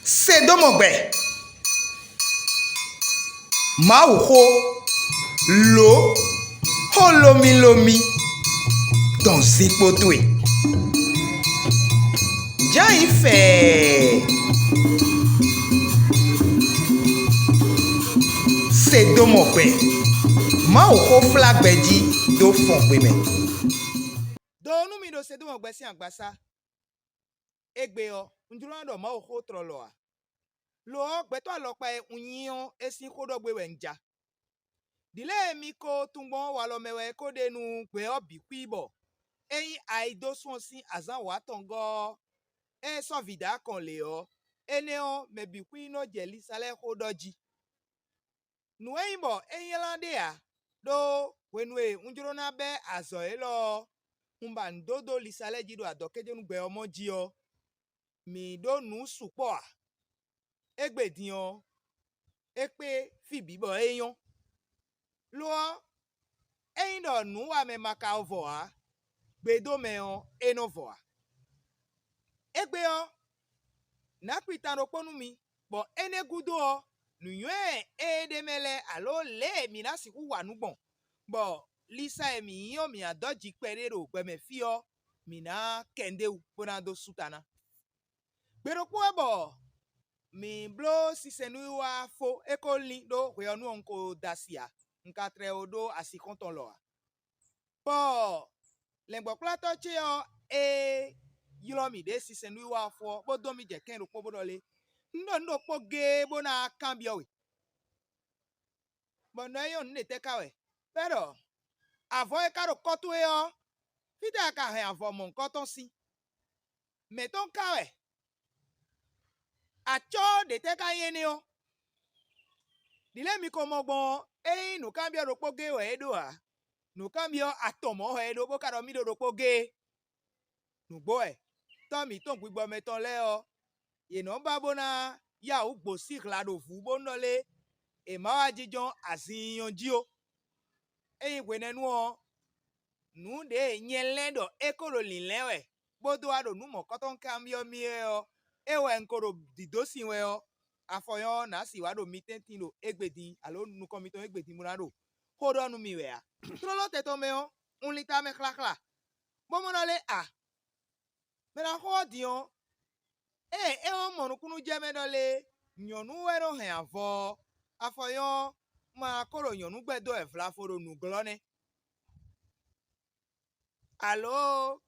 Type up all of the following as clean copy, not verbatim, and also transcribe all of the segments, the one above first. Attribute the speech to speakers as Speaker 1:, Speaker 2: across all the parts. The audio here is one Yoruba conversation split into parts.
Speaker 1: Sedomogbe Maoho Lo Holomilomi Dans Zipotwe Jaife Sedomogbe Maoho Flagbeji Do Fongbeme Donu mi do Sedomogbe si agbasa Egbe o Njurando Maoho Troloa Lo gbeto alopa unyion esi kodogbe wenja Dile mi ko tungbon walo mewe ko denu gbe obi kwibo Eyin aido sonsi azan wa tongo so vida kan le o eneo mebi kwi no jeli sale kodoji Nu eyimbo eyin lande a do wenwe unjuro na be azo elo Mba ndodo lisale jido adokeje nu gbe omoji o Mi do nu supo a Egbedion Ekpe fibibo eyon Lo eyin do nu wa me maka ovo a Gbedo me on enovo a Egbe o Nakpita no ponu mi Bo ene gudo o Nu yue edemele alo le mi na siku wanugbon Bo lisa mi yon mi adoji perero gbe me fio Mi na kende u bonado sutana Gbero kwa bo Mi blo sisenu wa fo eko li do weonu onko dasia Nka tre odo asikonton lo a Po Lengbo plato che o Yilomi de sisenu wa fo Bodo mi je ken ro po bodole Ndo po ge bona kambio we Bono yon ne teka we Pero Avo e karo kotu e o Fide aka he avo mon koton si Meton ka we Acho de teka yene o Dile mi komogbon nu kambio ro po ge we edo a Nu kambio atomo he edo bokaro mi do ro po ge Nu boy Tomi ton gbigbo meton le o Ye no babona ya ugbo si glado fu bonole E mawa jijon aziyon jio Gwenenu o Nu de nyelendo ekoro linlewe Bodo ado nu mo koton kambio mi e o Ewe nkoro didosi we o Afoyon na si wado mitenti no egbedi Alo nu komiton egbedi murado Hodo anu mi we a Trolo teto me o Unlita me klakla Bomonole a Mena ho dion o monu kunu jeme dole Nyonu wero hen avo Afoyon Ma koro nyonu gbedo e flaforo nu glone Alo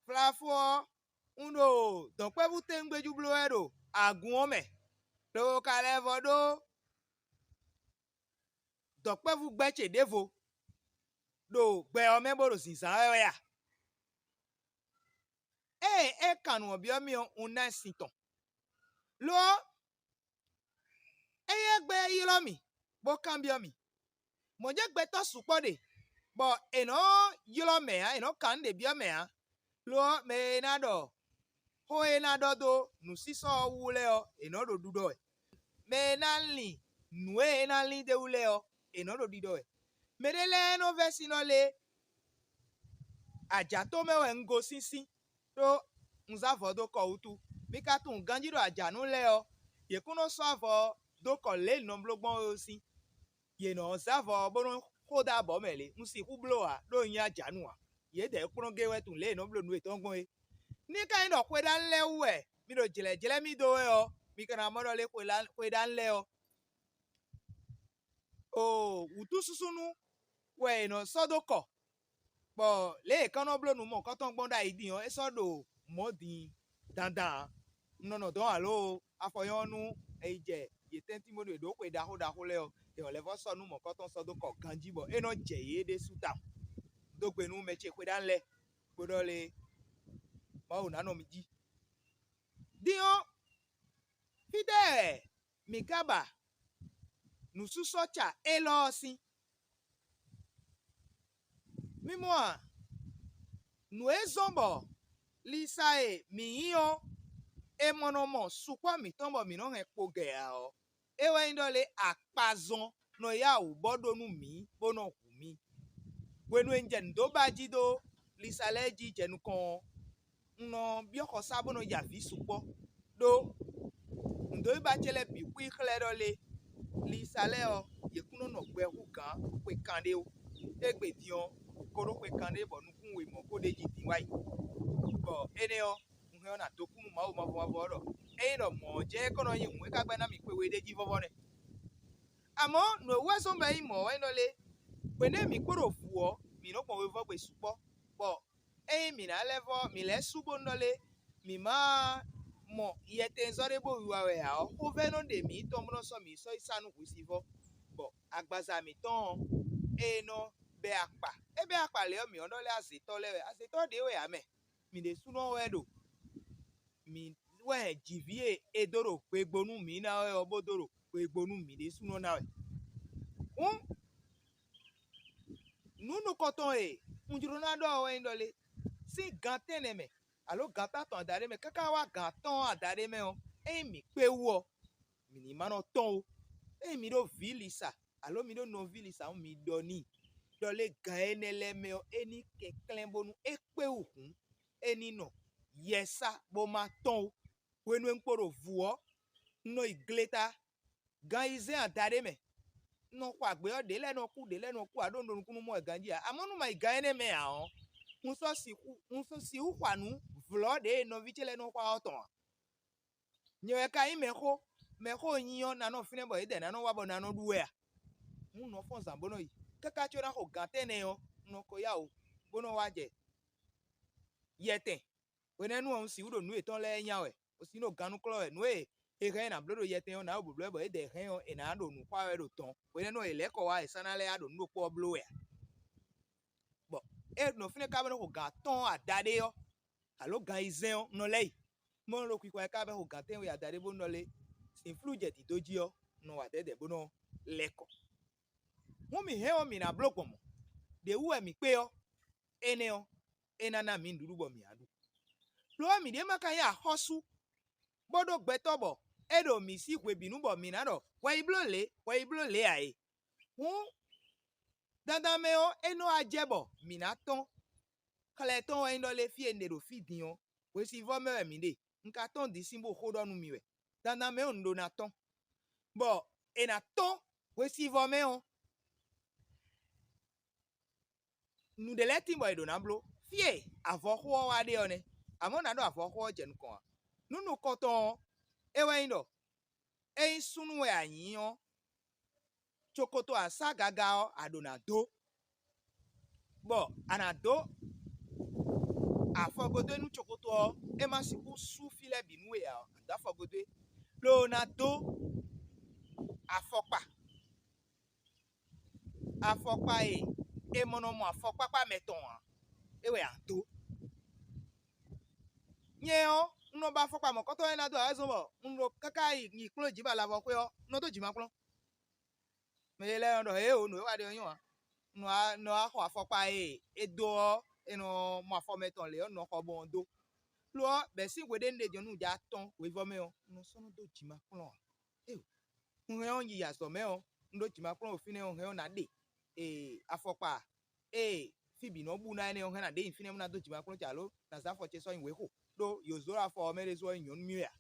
Speaker 1: Flafo Uno Donkwe vute ngbeju blo ero Agun ome Do kale vodo Donkwe vu gbeche devo Do gbe ome boro sinsan wewe ya Kanu obio mi una sinton Lo gbe yilomi Bo kambio mi Monje gbe to supode Bo eno yilome ha eno kande biome ha Lo me nado Ho nado do Nu siso wule o eno do dudo e Me nanli Nue nanli de wule o eno do dido e Medele no vesino le Ajato mewe ngo sisi Do Nzavo do ko utu Mika tu ganjiro ajanu le o Ye kuno savo Do ko le nomblogbon osi Ye no zavo bono Koda bomele Nsi kublo a Do nya ajanu a Ye de kuno gewe tu le nomblo nu etongbon e Nika ino kwedan le uwe Mi do jele mi do e o Mika na modo le kwedan le o Utu susunu We no sodoko Bo le kano blo nu mo koton gbonda idiyon E sodo Modi Dandan No don alo Afoyonu Eije Ye tenti modo e do kweda ho le o E o levo so nu mo koton sodoko ganjibo E no je ye de suta Do gbe nu meche kwedan le Bodole Ma una no mi ji Diyon Fide Mikaba Nusu socha elo si Mimoa Nu zombo Lisa mi yon monomo Sukwa mi tombo mi non ekpoge a o Ewe indole akpazon No ya u bodo nu mi Bono ku mi Gwenu enjen do bajido Lisa leji jenu kon No bioko sabono ya vi sukwo Do chele bi kui kledo le li saleo ye kuno no gbe hu kan kwe kande o egbe dion koro kwe kande bo nukun we mo ko de ji tin wai bo ene o nhe na to kunu ma bo ro e no mo je kono yin we ka gbe na mi pe we de ji vovo ne amo no we so ba yin mo we no le pe ne mi koro fu o mi no pon we vo gbe supo bo e mi na levo mi le subo no le mi ma mo yete nzore bo wiwa we ha o ve no de mi to mo so mi so isanu ku si vo bo agbaza mi ton e no be apa e be apa le o mi ono le azito de we ame mi de suno we do mi we jivie edoro pe gbonu mi na we obodoro pe gbonu mi de suno na we nunu koton e unjuro na do we ndole si ganten me alo ganta ton adare me kaka wa ganton adare me o e mi pe wo mi ni mano ton o e mi do vilisa alo mi do no vilisa mi do ni dole gaenele me o eni ke klenbonu e pe ukun eni no yesa bo ma ton o wenu enporo vuo no igleta gan ize adare me no kwa gbe o de lenu ku adondo nkunu mo ganji amonu ma gaene me a nso si hu kwanu vlo de no vichele no kwa oton nyewe ka ime ko yin na no fine bo ide na no wa bo na no duwe a no fon zambono yi kaka chora ho gante ne yo no ko ya o bono wa je yeten wene nu on si udo nu eton le nya we o si no ganu klo we nu e re na blodo yeten na obublo bo ide re yo e na do nu kwa we do ton wene no ele ko wa esanale ado nu po blo ya bo e no fine ka bo ho ganton adade yo alo gan izen no le mo ro kwikwa ka be ho ganten we adade bo no le sin fluje ti doji yo no wa dede bo no leko mi he o mi na bloko mo de wu mi pe o ene o enana mi nduru bo mi adu lo mi de maka ya hosu bodo gbeto bo edo mi si kwe binu bo mi na do wa iblo le ai dandan me o eno ajebo mi na ton kale ton eno le fi enero fi dion we si vo me mi de nka ton di simbo hodo nu mi we dandan me o ndo na ton bo ena ton we si vo me o nu de leti boy do na blo fie avoho wa de one amona do avoho je nko nunu koton ewe ndo e sunu we anyin chokoto asagaga o adonado bo anado afogodo nu chokoto o e masiku su file binu e a da fogodo lo na do afopa e monomo afopa pa meton ewe ado nye o no ba fopa mo koto e na do azo bo nro kaka yi klo jiba la vo pe o no to jima klo me le ndo e o no wa de yan no a ho afopa edo eno mo afometon le no ko bon do lo be si we de nde jonu ja ton we vo me o no so no do jima klo nhe on yi yaso me o ndo jima klo ofine o he na de afopa fibi no bu na ne o he na de infine na do jima klo jalo na za fo che so yin we ho do yozora fo me re so yin mi ya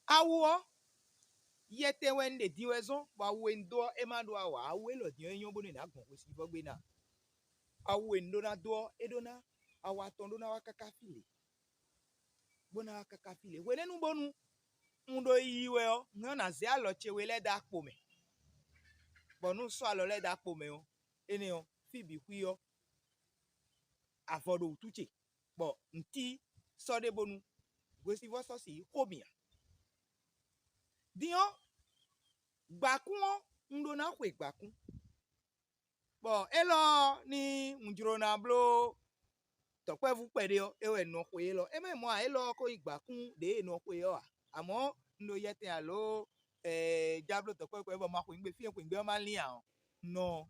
Speaker 1: awo yete wende diwezo wa wendo e ma do awa awe lo di eyan bo ni na gun we si fo gbe na awe ndo na do edona awa ton do na wa kaka file bona kaka file we nenu bonu ndo yiwe o ngan na ze alo chewe le da po me bonu so alo le da po me o ene o fibi hu yo avodo utuche bo nti so de bonu we si fo so si homia dion gbakun ndo na kwe gbakun bo elo ni njuro na blo tope vu pede o ewe no kwe lo e me mo a elo ko igbakun de no kwe o amo ndo yete alo jablo tope kwe bo ma kwe ngbe fi kwe ngbe o ma li an no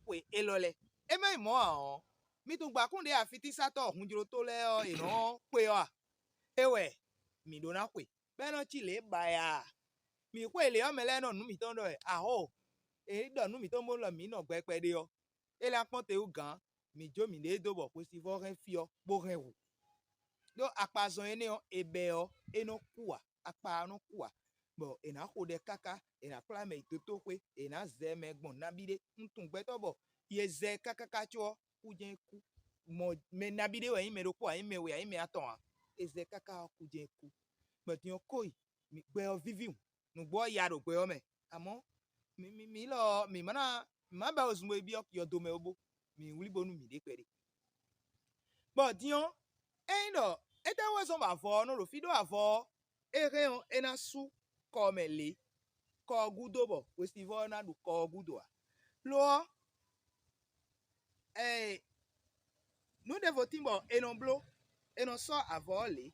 Speaker 1: kwe elo le e me mo a mi tun gbakun de afiti sato njuro to le o ino kwe o ewe mi do na kwe be no chi le ba ya mi kwe le o mele no nu mi ton do aho do nu mi ton mo lo mi no gbe pe de o ele apon te u gan mi jo mi le do bo ko si vo ren fi o bo ren wu do apazon ene o ebe o eno kuwa akpa no kwa bo ena khode kaka ena plame toto kwe ena ze me gbon nabide ntungbe to bo ye ze kaka kacho kujen ku mo me nabide we me ro kwa me we me aton eze kaka kujen ku but yon koi mi gbe o vivi nu gbo ya ro gbe o me amo mi lo mi mana ma ba ozmo ebi yo do me obo mi wuli bonu mi de pere but yon no eta we so ma fo no ro fido afo ere on ena su ko me le ko gudo bo we si vo na du ko gudo a lo nu de votimbo enon blo enon so afo le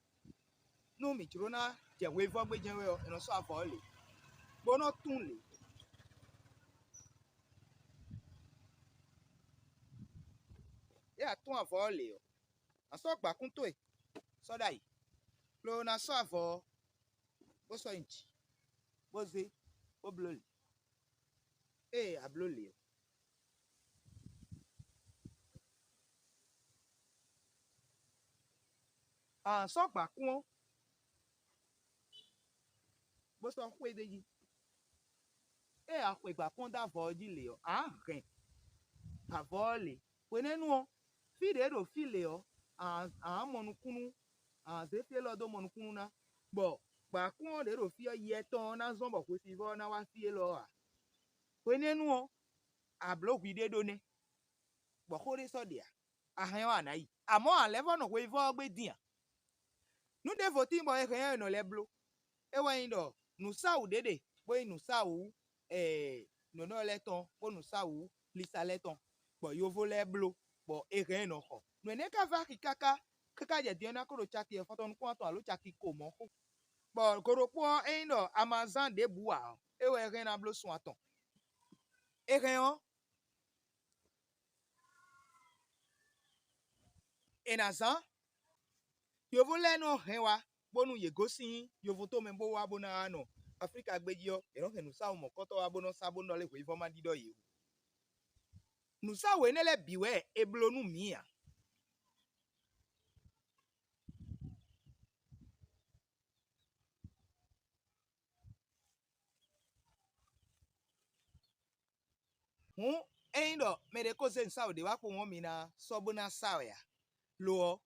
Speaker 1: nu mi trona je we vo gbe je we enon so afo le bo no tun le ya tun afo le o aso gba kun to e so dai lo na so afo bo so inchi bo ze bo blo le ablo le so gba kun bo so kwe deji akwe gba kun da fo ji le o ren afo le we nenu o fi de do fi le o monu kunu ze fi lo do monu kunu na bo gba kun de do fi ye ton na zon bo kwe si vo na wa fi lo a we nenu o ablo gwi de do ne bo ko de so dia ahan wa na yi amo level no we vo gbe dian nu de voti mo ren no le blo we yin do nu sa u dede bo nu sa u no no le ton bo nu sa u lisa le ton bo yo vo le blo bo ren no ko no ne ka va ki kaka je dian na ko ro chaki e foton ko ton alo chaki ko mo ko bo ko ro po no amazon de bua we ren na blo sun aton ren on enazan yo vo le no ren wa bonu ye gosin yo vo to me bo wa bona no Africa gbeji o ero ke nu sa mo ko to wa bona sa bona le we forma dido ye nu sa we ne le biwe eblo nu mi a do me de ko se nsa de wa po won mi na so bona sa ya lo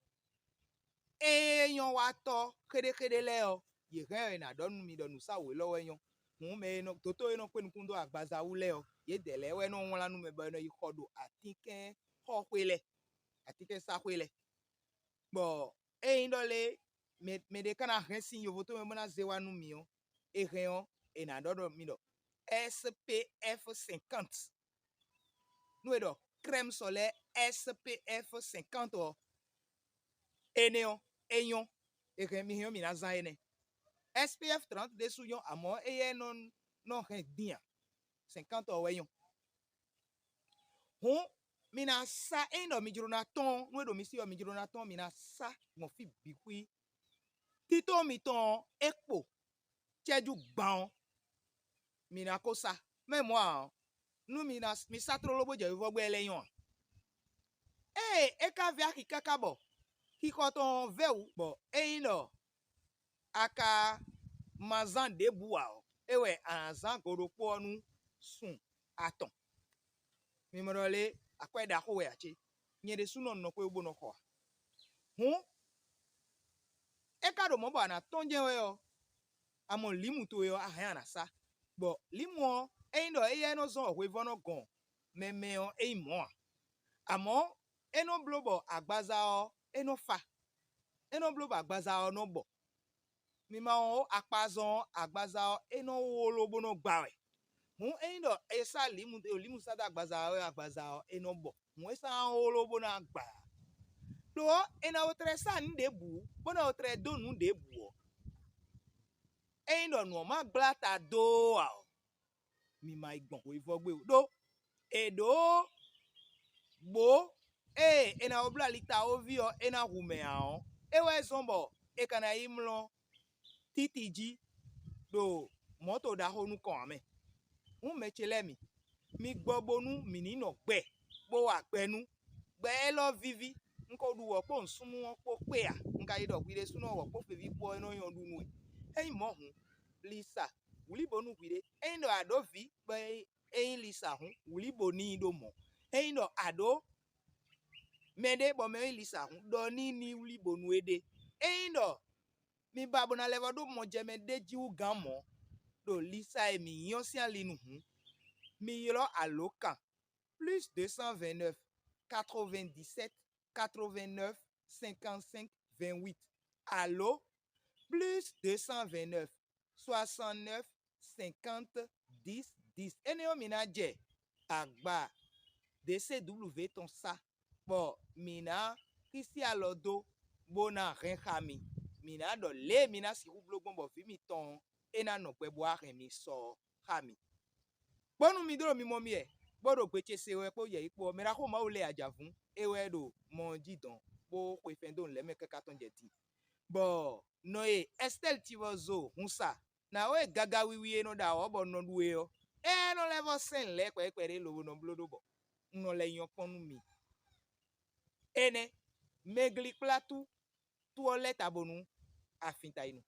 Speaker 1: eyan wa to kede le o ye ren na do nu mi do nu sa we lowo eyan me no toto eno pe nkun do agbaza wule o ye dele we no won lanu me ba no ikodo atike ho kwele atike sa kwele bo do le me de kana ren sin yo voto me na ze wa nu mi o ren o na do mi do SPF 50 nous do crème solaire SPF 50 o eneon eyon mi mi na zan ene SPF 30 de souyon amo non ren bien 50 o weyon mi na sa do mi juro na ton nous do mi si o mi juro na ton mi na sa mo fi bikui tito mi ton epo cheju gban mi na ko sa me moi nu mi na mi sa tro lobo je vo gbe eleyon e ka via ki kaka bo ki ko ton veu bo no aka mazan de bua o we anzan goro po nu sun aton mi mo le akweda ko we achi nye de suno no ko egbo no ko e ka do mo ba na ton je we o amo limu to yo ahan na sa bo limu o no no zo we vo no gon me o mo amo eno blobo agbaza o eno fa eno blobo agbaza o no bo mi ma o apazon agbaza o eno wolobo no gba we do esa limu sa da agbaza o eno bo esa wolobo na gba do ena o tre sa nde bu bona o tre do nu de bu o do no ma glata do a mi ma igbon we vo gbe do edo bo ena obla lita ovio ena hume a we zombo kana imlo titiji do moto da honu kon ame me chele mi gbobonu mi ni no gbe bo wa gbenu gbe lo vivi nko du wo po nsumu won po pe a nka ido gbe suno wo po fe vi po eno yan du nu Ein mohun lisa wuli bonu kwide ein do ado vi be ein lisa hun wuli boni do mo ein do ado mede bo me lisa hun do ni wuli bonu ede ein do mi babo na levo do mo jeme de ji u gan mo do lisa e mi yon si alinu hun mi yolo alokan plus 229 97 89 55 28 allo plus 229 69 50 10 10 ene o mina je agba DCW ton sa bo mina kisi alodo bona ren khami mina do le mina si rublogbon bo fi mi ton ena no pe bo aren mi so khami bonu mi dro mi momi e bodo gbeche se we po ye ipo mera ko ma ole ajavun ewe do mon didon bo ko ifendo le me kaka ton jeti bo no e Estelle Tivozo hunsa na we gaga wiwi no da o bo no duwe o no level sen le kwere lo no blodo bo no le yon ponu mi ene megli platu toilette abonu afinta inu